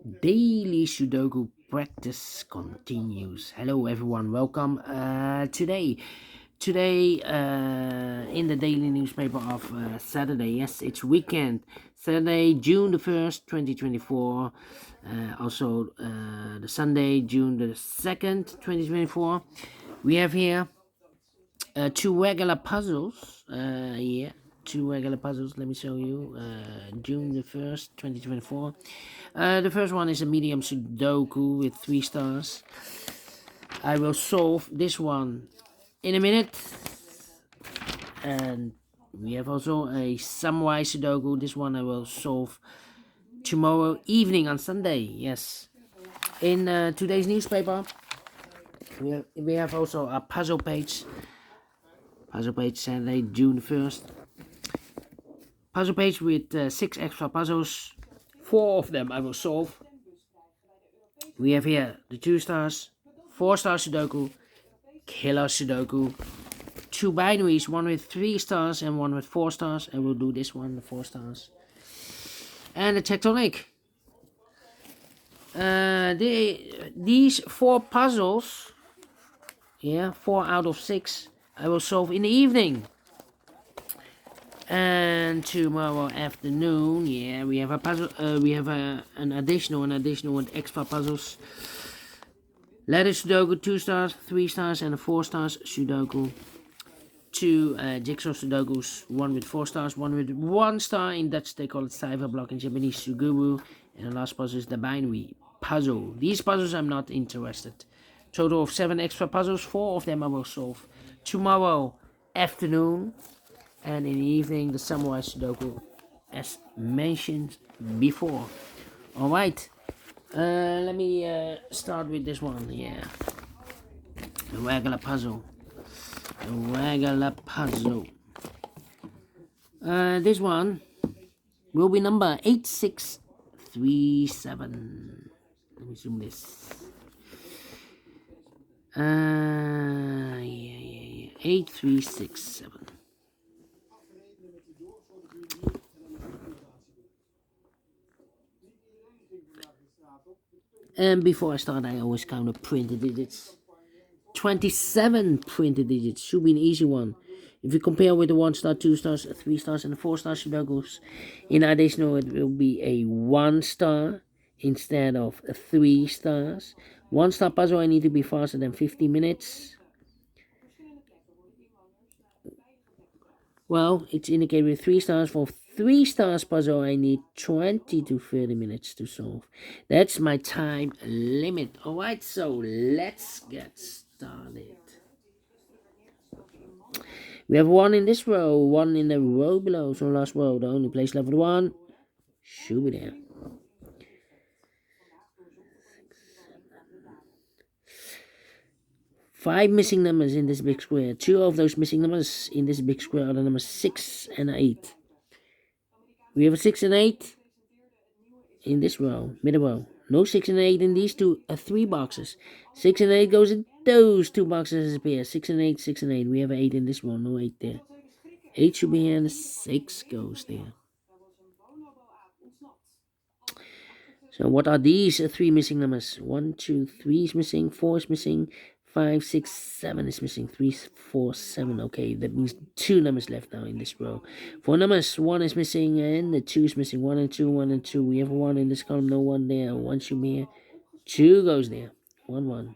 Daily Sudoku practice continues. Hello everyone, welcome. Today in the daily newspaper of Saturday. Yes, it's weekend. Saturday, June the 1st, 2024. Also the Sunday, June the 2nd, 2024. We have here two regular puzzles. Two regular puzzles. Let me show you. June the 1st, 2024. The first one is a medium Sudoku with 3 stars. I will solve this one in a minute. And we have also a samurai Sudoku. This one I will solve tomorrow evening on Sunday. Yes. In today's newspaper, we have also a puzzle page. Puzzle page Saturday, June 1st. Puzzle page with 6 extra puzzles. 4 of them I will solve. We have here the 2 stars, 4 star Sudoku, killer Sudoku, 2 binaries, one with 3 stars and one with 4 stars. And we'll do this one, the 4 stars. And the tectonic. These 4 puzzles, 4 out of 6, I will solve in the evening. And tomorrow afternoon, we have a puzzle. We have an additional with extra puzzles. Letter Sudoku, 2 stars, 3 stars, and a 4 stars Sudoku. 2 jigsaw Sudokus, one with 4 stars, one with 1 star. In Dutch, they call it Cyberblock. In Japanese, Suguru. And the last puzzle is the binary puzzle. These puzzles I'm not interested. Total of 7 extra puzzles. 4 of them I will solve tomorrow afternoon. And in the evening, the samurai Sudoku, as mentioned before. Alright, let me start with this one. The regular puzzle. This one will be number 8637. Let me zoom this. 8367. And before I start, I always count the printed digits. 27 printed digits. Should be an easy one. If you compare with the 1 star, 2 stars, 3 stars, and the 4 star Sudokus, in addition, it will be a 1 star instead of 3 stars. 1 star puzzle, I need to be faster than 50 minutes. Well, it's indicated with 3 stars. For 3 stars puzzle, I need 20 to 30 minutes to solve. That's my time limit. Alright, so let's get started. We have 1 in this row, 1 in the row below. So last row, the only place left with 1 should be there. 5 missing numbers in this big square. 2 of those missing numbers in this big square are the numbers 6 and 8. We have a 6 and 8 in this row, middle row. No 6 and 8 in these 3 boxes. 6 and 8 goes in those 2 boxes as a pair. 6 and 8, 6 and 8. We have an 8 in this row, no 8 there. 8 should be here and the 6 goes there. So what are these 3 missing numbers? 1, 2, 3 is missing, 4 is missing, 5, 6, 7 is missing. 3, 4, 7. Okay, that means 2 numbers left now in this row. 4 numbers, 1 is missing and the 2 is missing. 1 and 2, 1 and 2. We have 1 in this column, no 1 there. 1 should be here. 2 goes there. 1, 1.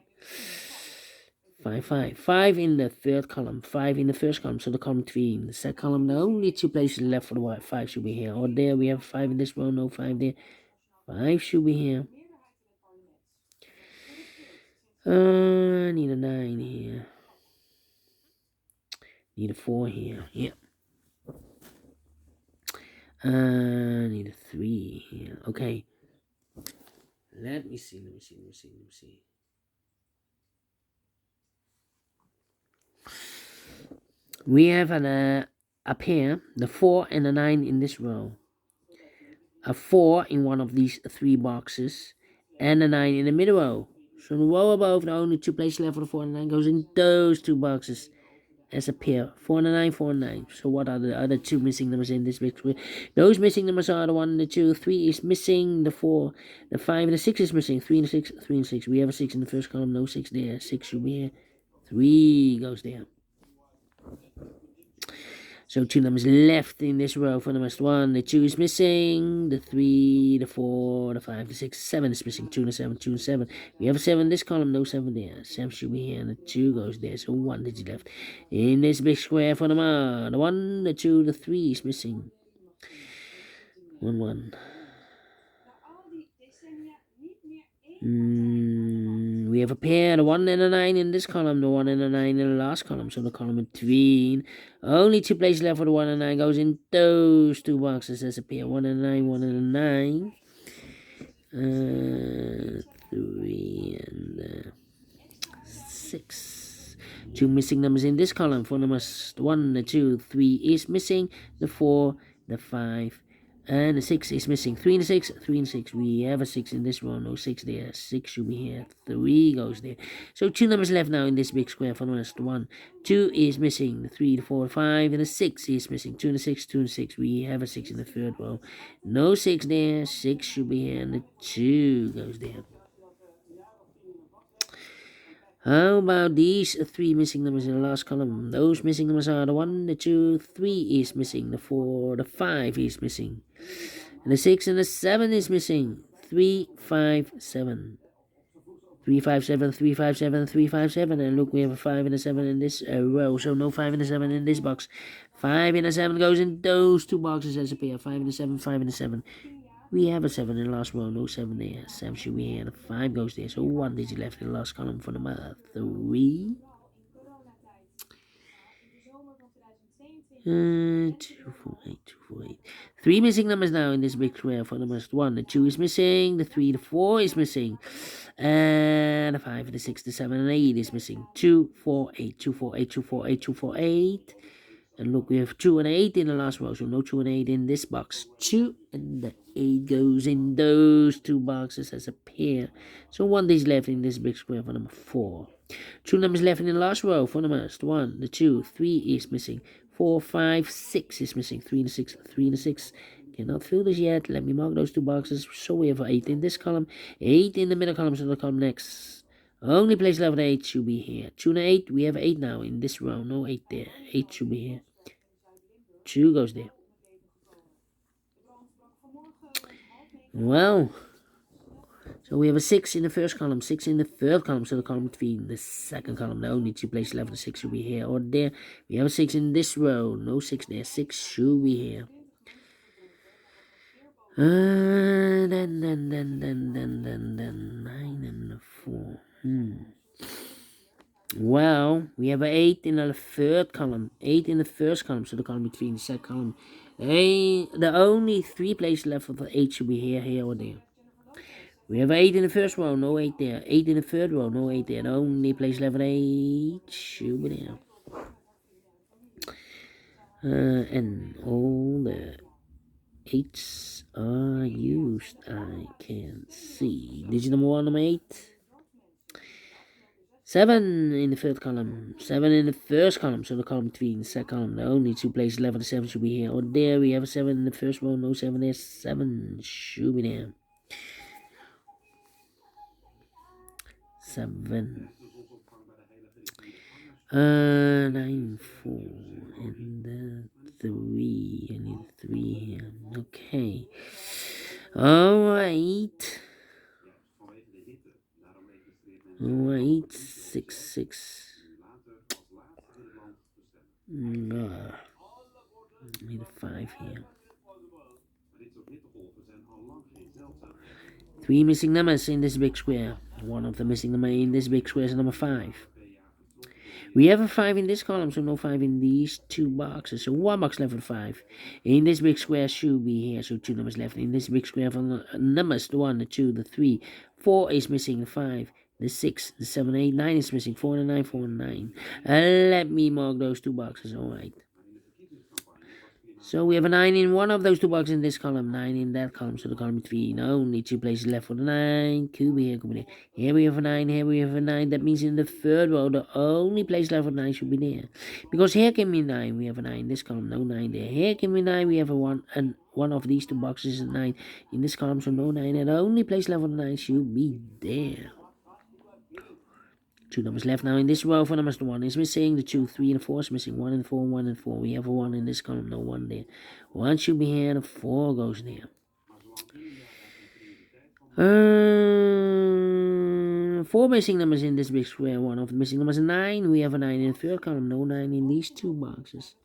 5, 5. 5 in the third column. 5 in the first column. So the column 3. In the second column, the only 2 places left for the white. 5 should be here. Or there, we have 5 in this row, no 5 there. 5 should be here. I need a 9 here. Need a 4 here. Yep. Need a 3 here. Okay. Let me see. We have a pair, the 4 and the 9 in this row. A 4 in one of these 3 boxes. And a 9 in the middle row. So the row above, the only 2 places left for the 4 and 9 goes in those 2 boxes. as a pair. 4 and a 9, 4 and 9. So what are the other two missing numbers in this big square? Those missing numbers are the 1 and the 2. 3 is missing. The 4, the 5, and the 6 is missing. 3 and 6, 3 and 6. We have a 6 in the first column. No 6 there. 6 should be here. 3 goes there. So two numbers left in this row for the first one. The 2 is missing. The 3, the 4, the 5, the 6, 7 is missing. 2 and 7, 2 and 7. We have a 7 in this column. No 7 there. 7 should be here. And the 2 goes there. So 1 digit left. In this big square for the 1, the 2, the 3 is missing. 1, 1. We have a pair, the 1 and a 9 in this column, the 1 and a 9 in the last column, so the column in between. Only 2 places left for the 1 and 9 goes in those 2 boxes as a pair. 1 and a 9, 1 and a 9. 3 and 6. 2 missing numbers in this column. For numbers 1, the 2, 3 is missing. The 4, the 5, and the 6 is missing. 3 and 6, 3 and 6. We have a 6 in this row. No 6 there. 6 should be here. 3 goes there. So 2 numbers left now in this big square for the rest. 1, 2 is missing. The 3, the 4, the 5, and the 6 is missing. 2 and the 6, 2 and 6. We have a 6 in the third row. No 6 there. 6 should be here. And the 2 goes there. How about these 3 missing numbers in the last column? Those missing numbers are the 1, the 2, 3 is missing. The 4, the 5 is missing. And the 6 and the 7 is missing. 3, 5, 7. 3, 5, 7, 3, 5, 7, 3, 5, 7. And look, we have a 5 and a 7 in this row. So no 5 and a 7 in this box. 5 and a 7 goes in those 2 boxes as a pair. 5 and a 7, 5 and a 7. We have a 7 in the last row, no 7 there. 7 should be here, and a 5 goes there. So 1 digit left in the last column for number 3. 2, 4, 8, 2, 4, 8. 3 missing numbers now in this big square for number 1. The 2 is missing, the 3, the 4 is missing, and the 5, the 6, the 7, and 8 is missing. 2, 4, 8, 2, 4, 8, 2, 4, 8, 2, 4, 8. And look, we have 2 and 8 in the last row, so no 2 and 8 in this box. 2 and the 8 goes in those 2 boxes as a pair. So 1 is left in this big square for number 4. 2 numbers left in the last row for numbers 1, the 2, 3 is missing. 4, 5, 6 is missing. 3 and 6, 3 and 6. Cannot fill this yet. Let me mark those 2 boxes. So we have 8 in this column, 8 in the middle column, so the column next. Only place left 8 should be here. 2 and 8, we have 8 now in this row. No 8 there. 8 should be here. 2 goes there. Well, so we have a 6 in the first column, 6 in the third column, so the column between the second column. The only 2 places left, the 6 should be here or there. We have a 6 in this row, no 6 there. 6 should be here. Then 9 and 4. Well, we have an 8 in the third column, 8 in the first column, so the column between the second column. The only 3 places left for the 8 should be here, here, or there. We have 8 in the first row, no 8 there. 8 in the third row, no 8 there. The only place left for 8 should be there. And all the 8s are used, I can see. Digit number 1, number 8. 7 in the third column, 7 in the first column, so the column between the second column. The only 2 places left for the 7 should be here or there. We have a 7 in the first row, no 7 there. 7 should be there. 7. 9, 4, and the 3. I need 3 here. Okay. Alright. Alright, 6, 6. I need a 5 here. 3 missing numbers in this big square. One of the missing numbers in this big square is number 5. We have a 5 in this column, so no 5 in these 2 boxes. So 1 box left for 5. In this big square should be here, so 2 numbers left. In this big square for the numbers, the 1, the 2, the 3. 4 is missing, the 5, the 6, the 7, 8, 9 is missing. 4 and 9, 4 and 9. Let me mark those 2 boxes, alright. So we have a 9 in one of those two boxes in this column, 9 in that column, so the column between only 2 places left for the 9. Could be here, could be there. Here we have a 9, here we have a 9. That means in the third row, the only place left for 9 should be there. Because here can be 9, we have a 9 in this column, no 9 there. Here can be 9, we have a 1, and one of these two boxes is a 9 in this column, so no 9. And the only place left for the 9 should be there. 2 numbers left now in this row. 4 numbers, the 1 is missing, the 2, 3, and 4 is missing. 1 and 4, 1 and 4. We have a 1 in this column, no 1 there. 1 should be here, the 4 goes there. 4 missing numbers in this big square. 1 of the missing numbers is 9. We have a 9 in the third column, no 9 in these two boxes.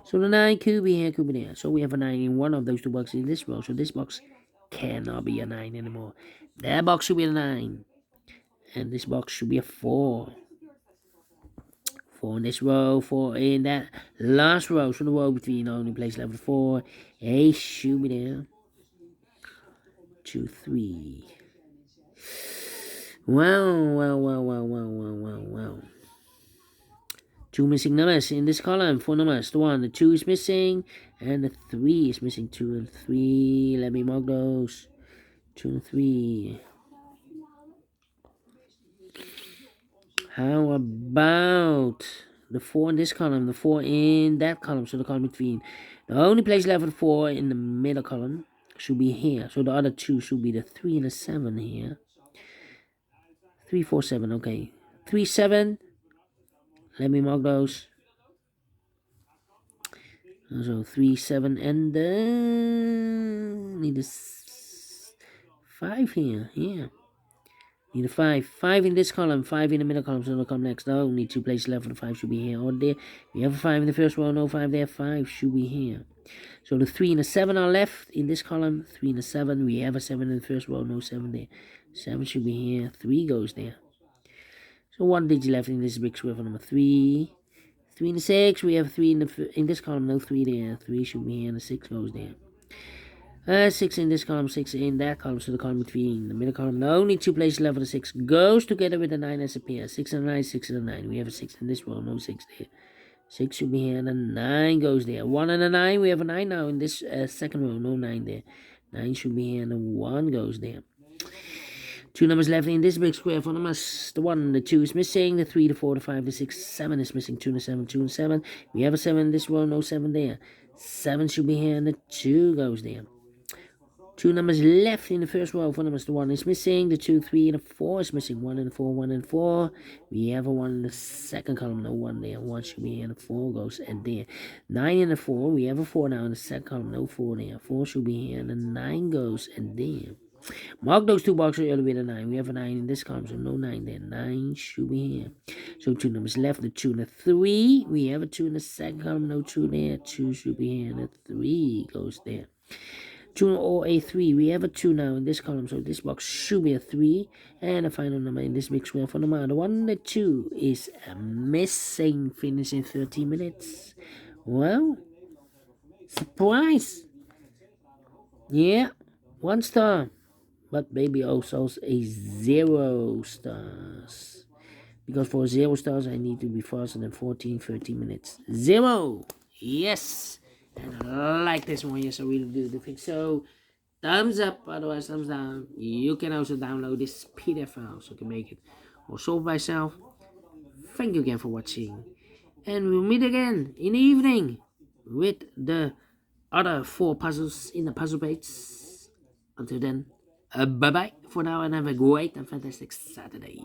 So the 9 could be here, could be there. So we have a 9 in one of those two boxes in this row. So this box cannot be a 9 anymore. That box should be a 9. And this box should be a 4. 4 in this row, 4 in that last row. So the row between only place level 4. A should be there. 2, 3. Well. 2 missing numbers in this column. 4 numbers. The 1, the 2 is missing. And the 3 is missing. 2 and 3. Let me mark those. 2 and 3. How about the 4 in this column, the 4 in that column, so the column between. The only place left for the 4 in the middle column should be here. So the other 2 should be the 3 and the 7 here. 3, 4, 7, okay. 3, 7. Let me mark those. So 3, 7, and need a 5 here. Yeah. Need a 5. 5 in this column, 5 in the middle column, so it'll come next. No, only 2 places left for the 5 should be here or there. We have a 5 in the first row, no 5 there. 5 should be here. So the 3 and the 7 are left in this column. 3 and the 7, we have a 7 in the first row, no 7 there. 7 should be here. 3 goes there. So 1 digit left in this big square for number 3. 3 and the 6, we have 3 in this column, no 3 there. 3 should be here, and the 6 goes there. 6 in this column, 6 in that column, so the column between the middle column, the only 2 places left for the 6 goes together with the 9 as a pair. 6 and 9, 6 and 9. We have a 6 in this row, no 6 there. 6 should be here, and the 9 goes there. 1 and a 9, we have a 9 now in this second row, no 9 there. 9 should be here, and the 1 goes there. 2 numbers left in this big square. 4 numbers, the 1, the 2 is missing, the 3, the 4, the 5, the 6, 7 is missing, 2 and the 7, 2 and 7. We have a 7 in this row, no 7 there. 7 should be here, and the 2 goes there. 2 numbers left in the first row. 4 numbers, the 1 is missing, the 2, 3, and the 4 is missing. 1 and 4, 1 and 4. We have a 1 in the second column, no 1 there. 1 should be here, and the 4 goes and there. 9 and the 4, we have a 4 now in the second column, no 4 there. 4 should be here, and the 9 goes and there. Mark those 2 boxes earlier with a 9. We have a 9 in this column, so no 9 there. 9 should be here. So 2 numbers left, the 2 and the 3. We have a 2 in the second column, no 2 there. 2 should be here, and the 3 goes there. 2 or a 3. We have a 2 now in this column, so this box should be a 3. And a final number in this big square for number. The 1 and the 2 is missing. Finish in 30 minutes. Well, surprise. Yeah, 1 star. But baby also a 0 stars. Because for 0 stars, I need to be faster than 30 minutes. 0. Yes. And I like this one. Yes, I really do. So, thumbs up. Otherwise, thumbs down. You can also download this PDF file so you can make it or solve by yourself. Thank you again for watching. And we'll meet again in the evening with the other 4 puzzles in the puzzle page. Until then. Bye-bye for now, and have a great and fantastic Saturday.